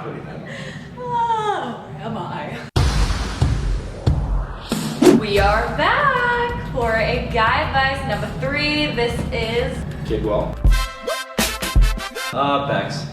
pretty good. Oh, am I? We are back for a guy advice number 3. This is Kidwell. Bex.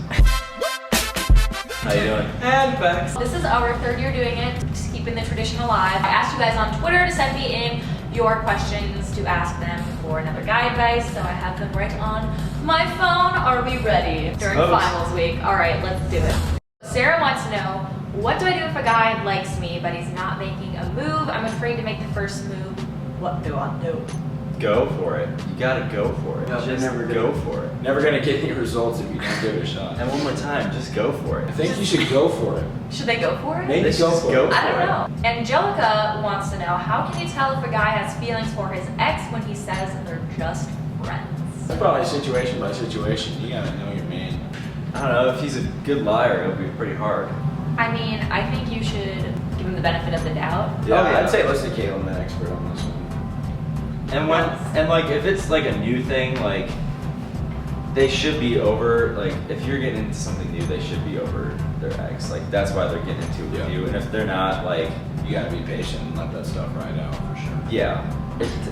How you doing? And Bex. This is our 3rd year doing it, just keeping the tradition alive. I asked you guys on Twitter to send me in your questions to ask them for another guy advice, so I have them right on my phone. Are we ready? During finals week. All right, let's do it. Sarah wants to know, what do I do if a guy likes me but he's not making a move? I'm afraid to make the first move. What do I do? Go for it. You gotta go for it. No, just never go for it. Never gonna get any results if you don't give it a shot. And one more time, just go for it. I think you should go for it. Should they go for it? Maybe Let's go just for go it. for I don't it. know. Angelica wants to know, how can you tell if a guy has feelings for his ex when he says they're just friends? It's probably situation by situation. You gotta know your man. I don't know, if he's a good liar, it'll be pretty hard. I mean, I think you should give him the benefit of the doubt. Yeah, I'd say listen to Caleb, the expert on this one. And like if it's like a new thing, like they should be over, like if you're getting into something new, they should be over their ex. Like that's why they're getting into it with you. And if they're not, like You gotta be patient and let that stuff ride out for sure. yeah.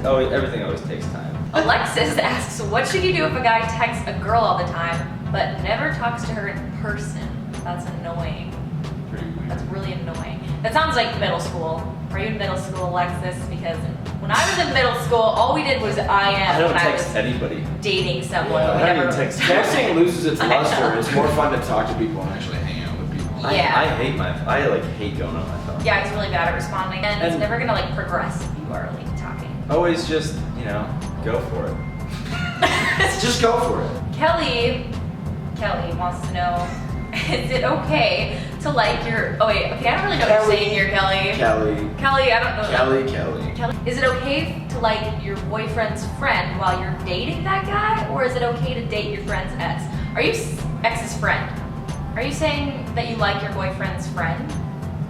Everything always takes time. Alexis asks, what should you do if a guy texts a girl all the time but never talks to her in person? That's annoying. Pretty weird. That's really annoying. That sounds like middle school. Are you in middle school, Alexis? Because when I was in middle school, all we did was IM I don't when I text was anybody. dating someone. Yeah, We I don't never- even text. Texting loses its I know. luster. It's more fun to talk to people and actually hang out with people. Yeah. I hate going on my phone. Yeah, he's really bad at responding, and it's And- never gonna like progress if you are like talking. Always just, go for it. Just go for it. Kelly wants to know, is it okay to like your? Oh wait, okay, I don't really know what you're Kelly. saying here, Kelly. Kelly. I don't know. Kelly. Kelly, is it okay to like your boyfriend's friend while you're dating that guy, or is it okay to date your friend's ex? Are you ex's friend? Are you saying that you like your boyfriend's friend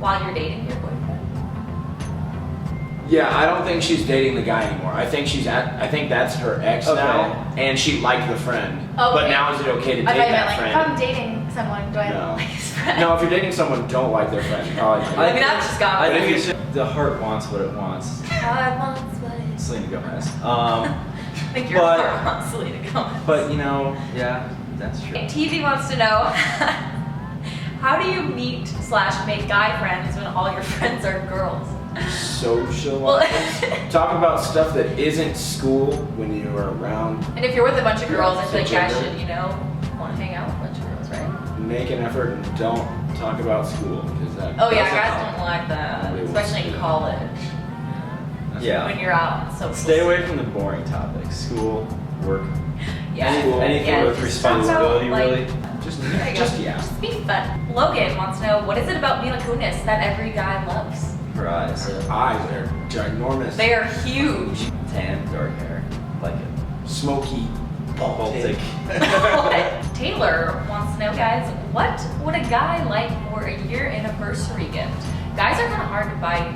while you're dating your boyfriend? Yeah, I don't think she's dating the guy anymore. I think that's her ex Okay. now, and she liked the friend. Okay. But now is it okay to date I thought you meant that like, friend? if I'm dating someone, do I No. like his friend? No, if you're dating someone, don't like their friend. Probably. I mean, I've just gone. I with think it. it's just, the heart wants what it wants. I want what it- Selena Gomez. I think your But- heart wants Selena Gomez. But yeah, that's true. TV wants to know, how do you meet / make guy friends when all your friends are girls? Social. Well- Talk about stuff that isn't school when you are around. And if you're with a bunch of girls, I feel like guys Gender. should, want to hang out with a bunch of girls, right? Make an effort and don't talk about school because that. Oh yeah, doesn't guys help. don't like that, Nobody wants especially to in do that. college. Yeah. When you're out, so Stay away from the boring topics. School, work, Yeah. anything Yeah, with just talk responsibility, about, like, really. Just There you go. yeah. Just be fun. Logan wants to know, what is it about Mila Kunis that every guy loves? Her eyes. Her eyes are ginormous. They are huge. Tan, dark hair. Like it. Smoky. Baltic. Taylor wants to know, guys, what would a guy like for a year anniversary gift? Guys are kind of hard to buy,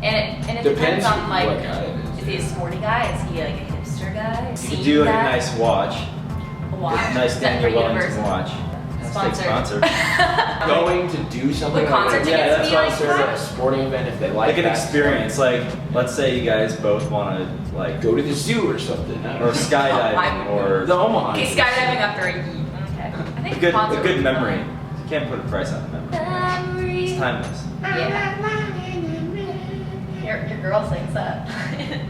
and it depends on like, what guy it is he a sporty guy? Is he like a hipster guy? You Scene could do like guy? a nice watch. A watch. Nice Is that for Daniel Wellington universal? watch. Sponsored. Sponsored. Going to do something Would concert like tickets Yeah, that's be what like I'm sort of a that? sporting event if they like Like an that experience. Like, let's say you guys both want to sport. like Go to the zoo or something. I don't or know. skydiving or The Omaha. Okay, skydiving after a year. Okay. I think a concert good would be memory. fun. You can't put a price on a memory. Memory. It's timeless. Yeah. Your girl sings that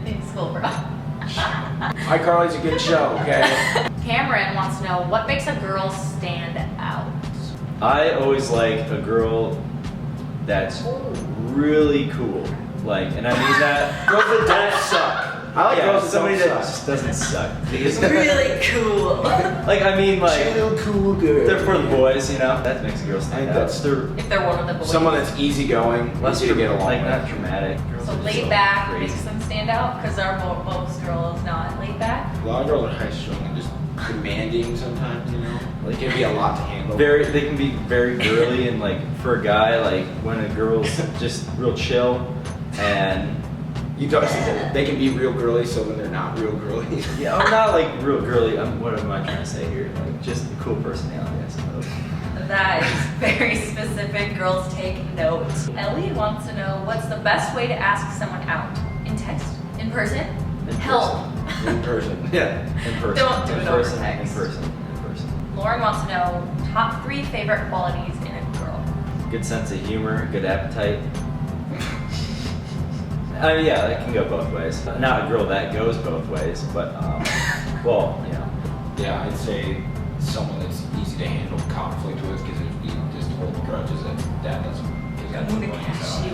in school, bro. iCarly's a good show, okay? Cameron wants to know, what makes a girl stand out? I always like a girl that's really cool. Like, and I mean that. Girls that don't suck. I like girls that somebody don't that suck. just doesn't suck. Because, Really cool. like, I mean, like, Chill, cool girl. they're for the boys, you know. That makes a girl I stand think out. that's the If they're one of the boys. someone that's easygoing, Less easy to get along like with. not dramatic. Girls So are laid back crazy. makes them stand out, because our most girls not laid back. A lot of girls are high strung and just demanding sometimes, you know? Like, it can be a lot to handle. They can be very girly, and like for a guy, like when a girl's just real chill, and You don't, they can be real girly, so when they're not real girly. yeah, I'm not like real girly. What am I trying to say here? Like just a cool personality, I suppose. That is Very specific. Girls take note. Ellie wants to know what's the best way to ask someone out? In text? In person? Help. In person. Yeah, in person. Don't do in it over person, text. In person. In person. Lauren wants to know top 3 favorite qualities in a girl. Good sense of humor, good appetite. I mean, yeah, that can go both ways. Not a girl that goes both ways, but well, you know. Yeah, I'd say someone that's easy to handle conflict with, because if you just hold grudges, that doesn't. Cause that's annoying as hell.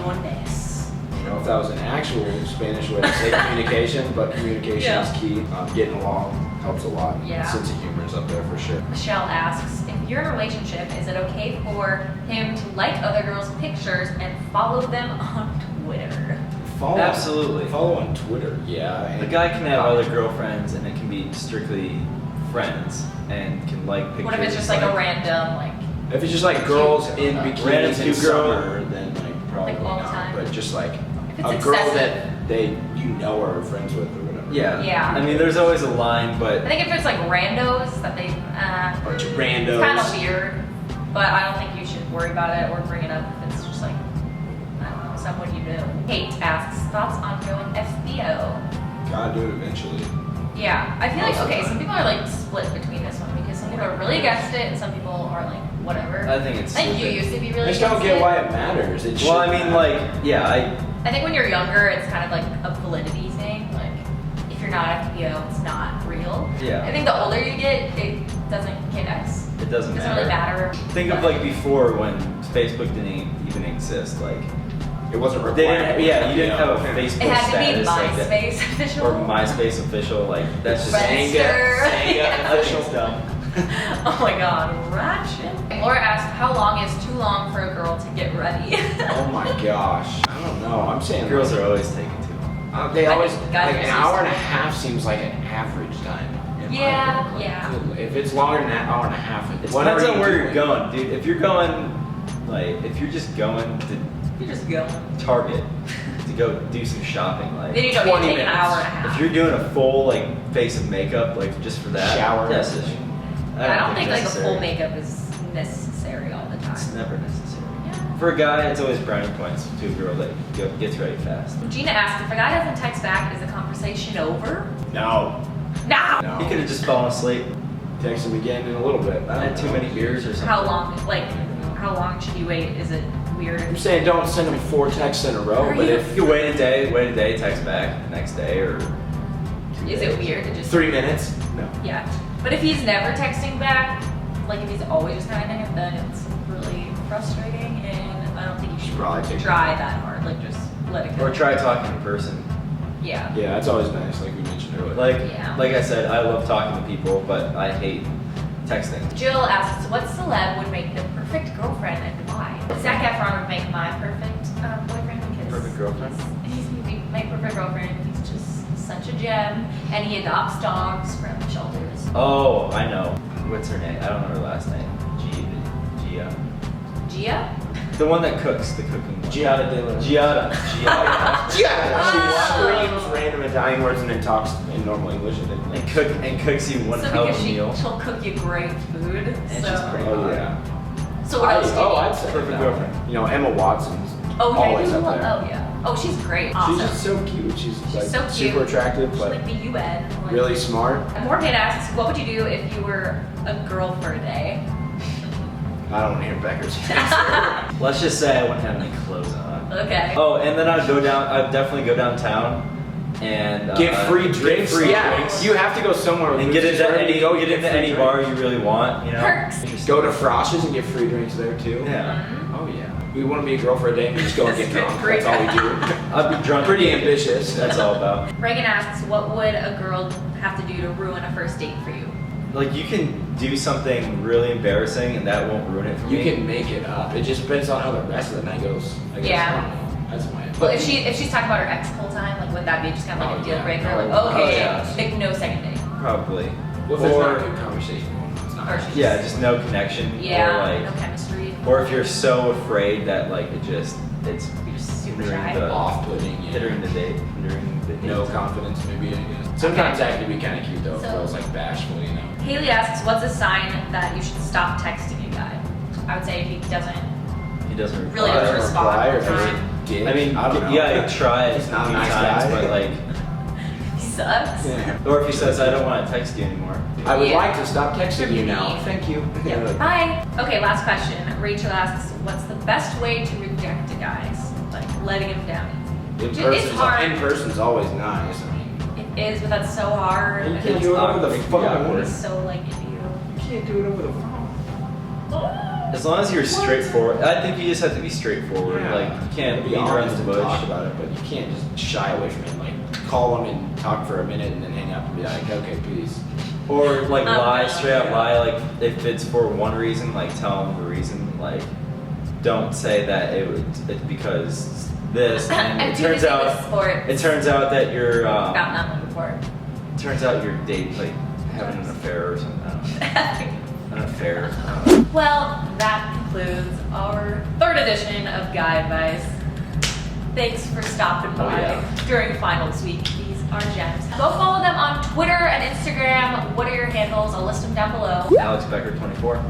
You know, if that was an actual Spanish way to say communication, but communication is key. Getting along helps a lot. Yeah. Sense of humor is up there for sure. Michelle asks, if you're in a relationship, is it okay for him to like other girls' pictures and follow them on Twitter? Absolutely. Follow on Twitter, yeah. The guy can have other girlfriends, and it can be strictly friends, and can like pictures. What if it's just like a random, like... If it's just like girls in Random bikinis in cute girl. summer, then like probably Like all the not. time. But just like If a it's girl excessive. that you know are friends with or whatever. Yeah. Yeah. I mean, there's always a line, but I think if it's like randos that they... Bunch of It's randos. kind of weird, but I don't think you should worry about it or bring it up if it's just like, I don't know, someone you know. Kate asks, thoughts on going FBO? Gotta do it eventually. Yeah, I feel like, Most of the okay, time. some people are like split between this one because some people are really against it and some people are like, whatever. I think it's I think you stupid. used to be I really just don't against get it. why it matters. It well, I shouldn't mean, matter. like, yeah, I think when you're younger, it's kind of like a validity thing. Like, if you're not FBO, it's not real. Yeah. I think the older you get, it doesn't get as... it doesn't matter. really matter. Think of but- like before when Facebook didn't even exist, like. It wasn't They required. didn't, yeah, you didn't have a Facebook It had to be status like that. MySpace official. Or MySpace official, like that's just Friendster. Sanga Yeah. official stuff. Oh my god, ratchet. Laura asked, how long is too long for a girl to get ready? Oh my gosh. I don't know. I'm saying Girls like, are always taking too long. they I always think like guys an are hour and a used to it. half seems like an average time. in my Yeah, book. Like, yeah. good- If it's longer than an hour and a half, It whatever depends on where doing. you're going, dude. If you're going, like, if you're just going to You just go. Target to go do some shopping, like. Then you don't 20 need to take an minutes. hour and a half. If you're doing a full like face of makeup, like just for that, Shower. yes, I don't think like a necessary. full makeup is necessary all the It's time. never necessary. Yeah. For a guy, it's always brownie points to a girl that gets ready fast. Gina asked, if a guy doesn't text back, is the conversation over? No. No! No. He could have just fallen asleep, Text him again in a little bit. I had don't too know. many beers or something. How long, like, how long should you wait? Is it weird? I'm saying don't send him 4 texts in a row, Are but you- if You wait a day, text back the next day or 2 Is days. it weird to just... 3 minutes, no. Yeah. But if he's never texting back, like if he's always just kind of, then it's really frustrating and I don't think you should Probably take try that hard. Like just let it go. Or try talking in person. Yeah. Yeah, that's always nice, like we mentioned earlier. Yeah. Like I said, I love talking to people, but I hate texting. Jill asks, what celeb would make the perfect girlfriend and why? Zac Efron would make my perfect boyfriend because Perfect girlfriend? He's my perfect girlfriend. He's just such a gem, and he adopts dogs from shelters. Oh, I know. What's her name? I don't know her last name. Gia. Gia? The one that cooks, the cooking one. Giada de la Giada. Giada. She screams random Italian words and then talks in normal English and then and cooks you one So hell of because a meal. she'll cook you great food. And she's So, pretty Oh hot. yeah. so what else do you need? I'd say Perfect that. girlfriend. You know, Emma Watson's Oh, yeah, always you up love, there. oh yeah. Oh, she's great. Awesome. She's just so cute. She's like so cute. super attractive, She's but like the UN. Like, really smart. Morgan asks, what would you do if you were a girl for a day? I don't want to hear Becker's answer. Let's just say I wouldn't have any clothes on. Okay. Oh, and then I'd definitely go downtown and Get free get drinks. free yeah, drinks. you have to go somewhere. And with get this. into Wherever you go, get into free any drinks. bar you really want, you know. Perks. Go to Frosh's and get free drinks there too. Yeah. Mhm. Oh yeah. We want to be a girl for a day and we just go and get That's drunk. great. That's all we do. I'd be drunk. Pretty ambitious. That's all about. Reagan asks, what would a girl have to do to ruin a first date for you? Like you can do something really embarrassing and that won't ruin it for You me. can make it up. It just depends on how the rest of the night goes. I guess. Yeah. I don't know. That's my. Well, if she's talking about her ex the whole time, like would that be just kind of like Oh, a deal yeah. breaker? No. Like, okay, Oh, yeah. like no second date. Probably. Well, if there's not Or a good conversation, it's not. Or she's yeah, just no connection. Yeah, Or like, no chemistry. or if you're so afraid that like it's You're just super hindering shy. the off-putting. hindering the date, hindering the date. No confidence, maybe. I guess. Sometimes that can be kind of cute though. If So- girls like bashful, you know. Haley asks, what's a sign that you should stop texting a guy? I would say if he doesn't reply. really doesn't respond Reply all or the just time, dick. I mean, I don't know. yeah, try it He's not a few nice times, guy. but like, he sucks. Yeah. or if he says, I don't want to text you anymore. I would Yeah. like to stop texting you now. Mean. Thank you. Yeah. Bye. Okay, last question. Rachel asks, what's the best way to reject a guy? Like letting him down. It's hard. In person's always nice. I mean, It is, but that's so hard. you I can feel do it like over the Yeah. phone. he's so like into you. You can't do it over the phone. As long as you're straightforward, I think you just have to be straightforward. Yeah. Like you can't Be beat around honest the and bush. talk about it, but you can't just shy away from it. Like call them and talk for a minute and then hang up and be like, okay, peace. Or like lie, no. straight up lie. Like if it's for one reason, like tell them the reason. Like don't say that it's because this. And I'm it too turns busy out with sports. it turns out that you're I've gotten that one before. turns out you're like having an affair or something. I don't know. An affair. Well, that concludes our third edition of Guy Advice. Thanks for stopping by yeah. during finals week. These are gems. Go follow them on Twitter and Instagram. What are your handles? I'll list them down below. Alex Becker 24.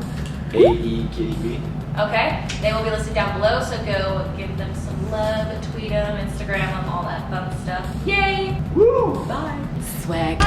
AEKDB. Okay? They will be listed down below, so go give them some love, tweet them, Instagram them, all that fun stuff. Yay! Woo! Bye. Swag.